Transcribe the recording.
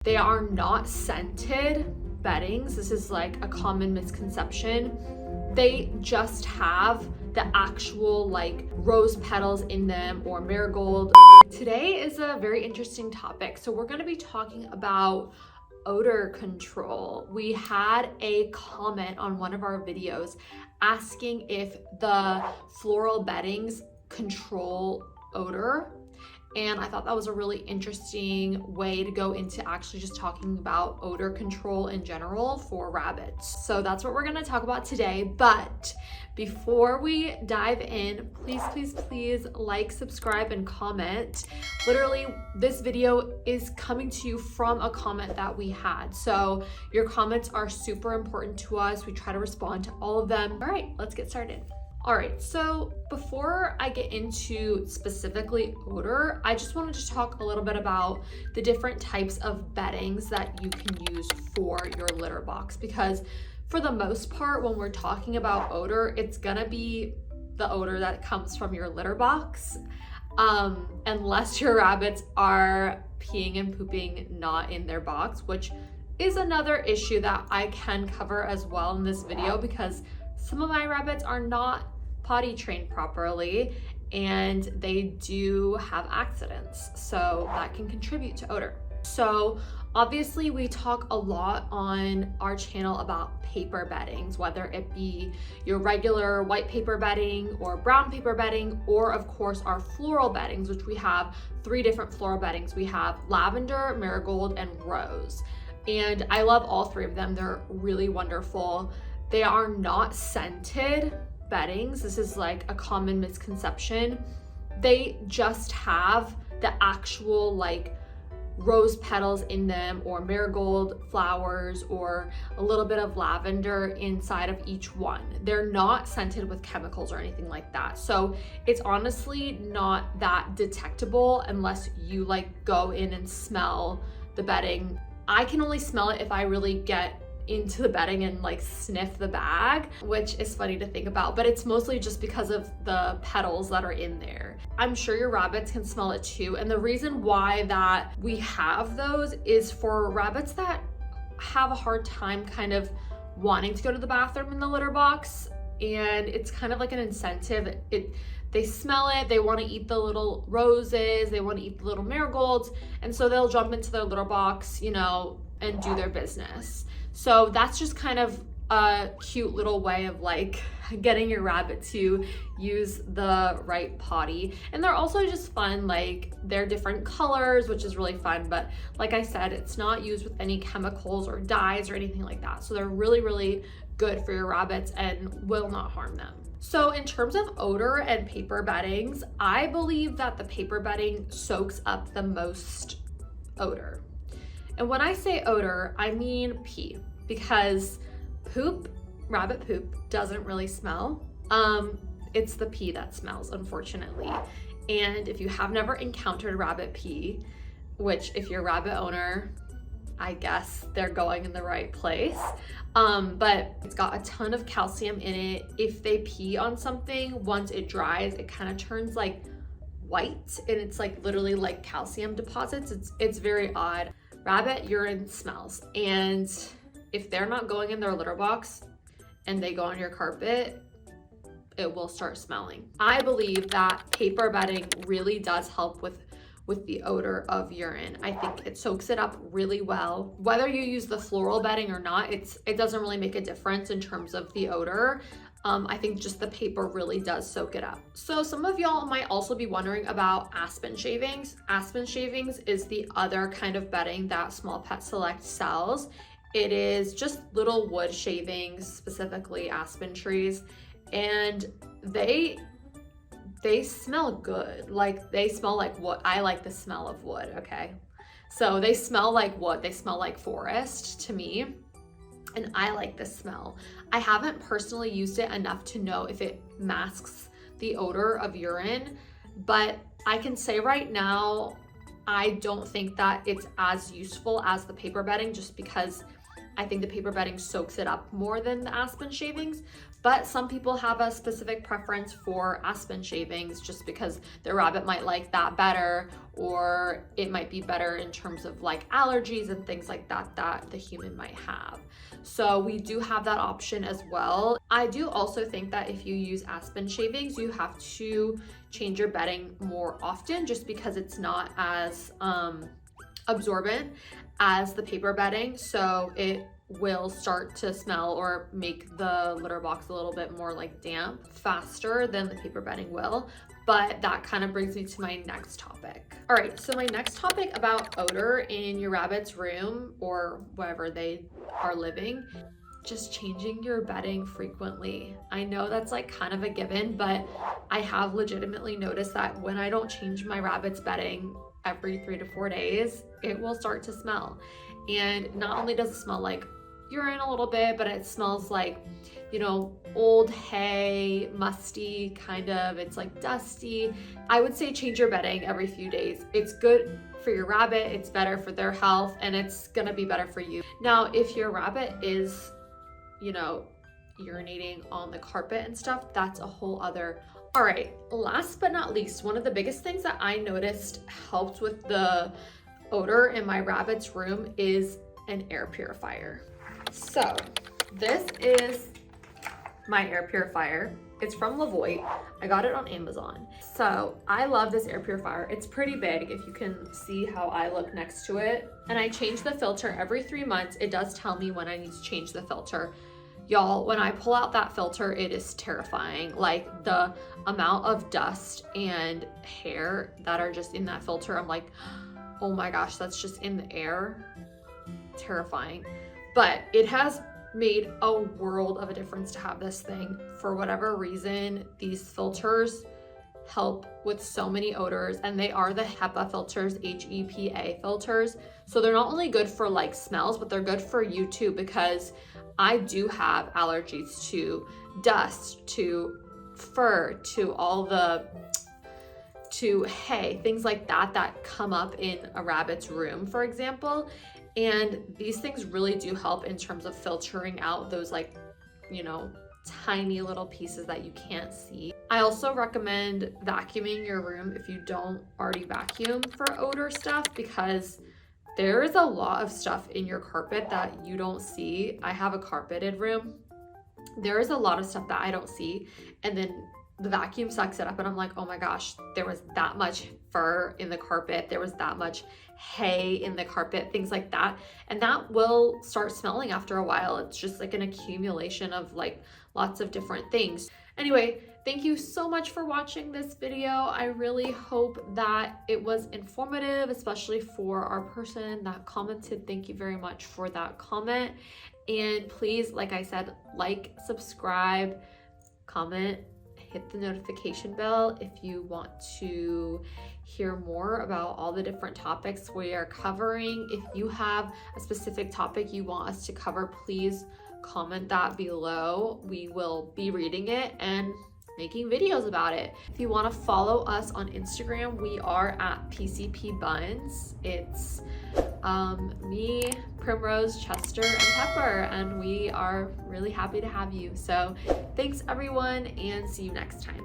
They are not scented beddings. This is like a common misconception. They just have the actual like rose petals in them or marigold. Today is a very interesting topic. So we're going to be talking about odor control. We had a comment on one of our videos asking if the floral beddings control odor. And I thought that was a really interesting way to go into actually just talking about odor control in general for rabbits. So that's what we're gonna talk about today. But before we dive in, please like, subscribe, and comment. Literally, this video is coming to you from a comment that we had. So your comments are super important to us. We try to respond to all of them. All right, let's get started. All right, so before I get into specifically odor, I just wanted to talk a little bit about the different types of beddings that you can use for your litter box, because for the most part, when we're talking about odor, it's gonna be the odor that comes from your litter box, unless your rabbits are peeing and pooping not in their box, which is another issue that I can cover as well in this video, because some of my rabbits are not potty trained properly and they do have accidents, so that can contribute to odor. So obviously we talk a lot on our channel about paper beddings, whether it be your regular white paper bedding or brown paper bedding, or of course our floral beddings, which we have 3 different floral beddings. We have lavender, marigold, and rose. And I love all 3 of them. They're really wonderful. They are not scented beddings. This is like a common misconception. They just have the actual like rose petals in them or marigold flowers or a little bit of lavender inside of each one. They're not scented with chemicals or anything like that. So it's honestly not that detectable unless you like go in and smell the bedding. I can only smell it if I really get into the bedding and like sniff the bag, which is funny to think about, but it's mostly just because of the petals that are in there. I'm sure your rabbits can smell it too. And the reason why that we have those is for rabbits that have a hard time kind of wanting to go to the bathroom in the litter box. And it's kind of like an incentive. They smell it, they want to eat the little roses, they want to eat the little marigolds, and so they'll jump into their litter box, you know, and do their business. So that's just kind of a cute little way of like getting your rabbit to use the right potty. And they're also just fun, like they're different colors, which is really fun. But like I said, it's not used with any chemicals or dyes or anything like that. So they're really good for your rabbits and will not harm them. So in terms of odor and paper beddings, I believe that the paper bedding soaks up the most odor. And when I say odor, I mean pee, because rabbit poop doesn't really smell. It's the pee that smells, unfortunately. And if you have never encountered rabbit pee, which if you're a rabbit owner, I guess they're going in the right place. But it's got a ton of calcium in it. If they pee on something, once it dries, it kind of turns like white, and it's like literally like calcium deposits. It's very odd. Rabbit urine smells, and if they're not going in their litter box and they go on your carpet, it will start smelling. I believe that paper bedding really does help with the odor of urine. I think it soaks it up really well. Whether you use the floral bedding or not, it doesn't really make a difference in terms of the odor. I think just the paper really does soak it up. So some of y'all might also be wondering about aspen shavings. Aspen shavings is the other kind of bedding that Small Pet Select sells. It is just little wood shavings, specifically aspen trees, and they smell good. Like they smell like wood. I like the smell of wood, okay? So they smell like wood. They smell like forest to me. And I like the smell. I haven't personally used it enough to know if it masks the odor of urine, but I can say right now, I don't think that it's as useful as the paper bedding, just because I think the paper bedding soaks it up more than the aspen shavings, but some people have a specific preference for aspen shavings just because their rabbit might like that better, or it might be better in terms of like allergies and things like that that the human might have. So we do have that option as well. I do also think that if you use aspen shavings, you have to change your bedding more often just because it's not as absorbent as the paper bedding. So it will start to smell or make the litter box a little bit more like damp faster than the paper bedding will. But that kind of brings me to my next topic. All right, so my next topic about odor in your rabbit's room or wherever they are living, just changing your bedding frequently. I know that's like kind of a given, but I have legitimately noticed that when I don't change my rabbit's bedding every 3 to 4 days, it will start to smell. And not only does it smell like urine a little bit, but it smells like, you know, old hay, musty kind of, it's like dusty. I would say change your bedding every few days. It's good for your rabbit, it's better for their health, and it's gonna be better for you. Now, if your rabbit is, you know, urinating on the carpet and stuff, that's a whole other. All right, last but not least, one of the biggest things that I noticed helped with the odor in my rabbit's room is an air purifier. So this is my air purifier. It's from Lavoie. I got it on Amazon. So I love this air purifier. It's pretty big, if you can see how I look next to it. And I change the filter every 3 months. It does tell me when I need to change the filter. Y'all, when I pull out that filter, it is terrifying. Like the amount of dust and hair that are just in that filter, I'm like, oh my gosh, that's just in the air. Terrifying. But it has made a world of a difference to have this thing. For whatever reason, these filters help with so many odors, and they are the HEPA filters, HEPA filters. So they're not only good for like smells, but they're good for you too, because I do have allergies to dust, to fur, to hay, things like that that come up in a rabbit's room, for example. And these things really do help in terms of filtering out those, like, you know, tiny little pieces that you can't see. I also recommend vacuuming your room if you don't already vacuum for odor stuff, because there is a lot of stuff in your carpet that you don't see. I have a carpeted room. There is a lot of stuff that I don't see, and then the vacuum sucks it up and I'm like, oh my gosh, there was that much fur in the carpet, there was that much hay in the carpet, things like that. And that will start smelling after a while. It's just like an accumulation of like lots of different things. Anyway, thank you so much for watching this video. I really hope that it was informative, especially for our person that commented. Thank you very much for that comment. And please, like I said, like, subscribe, comment, hit the notification bell if you want to hear more about all the different topics we are covering. If you have a specific topic you want us to cover, please comment that below. We will be reading it and making videos about it. If you want to follow us on Instagram, we are at PCP Buns. It's me, Primrose, Chester, and Pepper, and we are really happy to have you. So thanks everyone, and see you next time.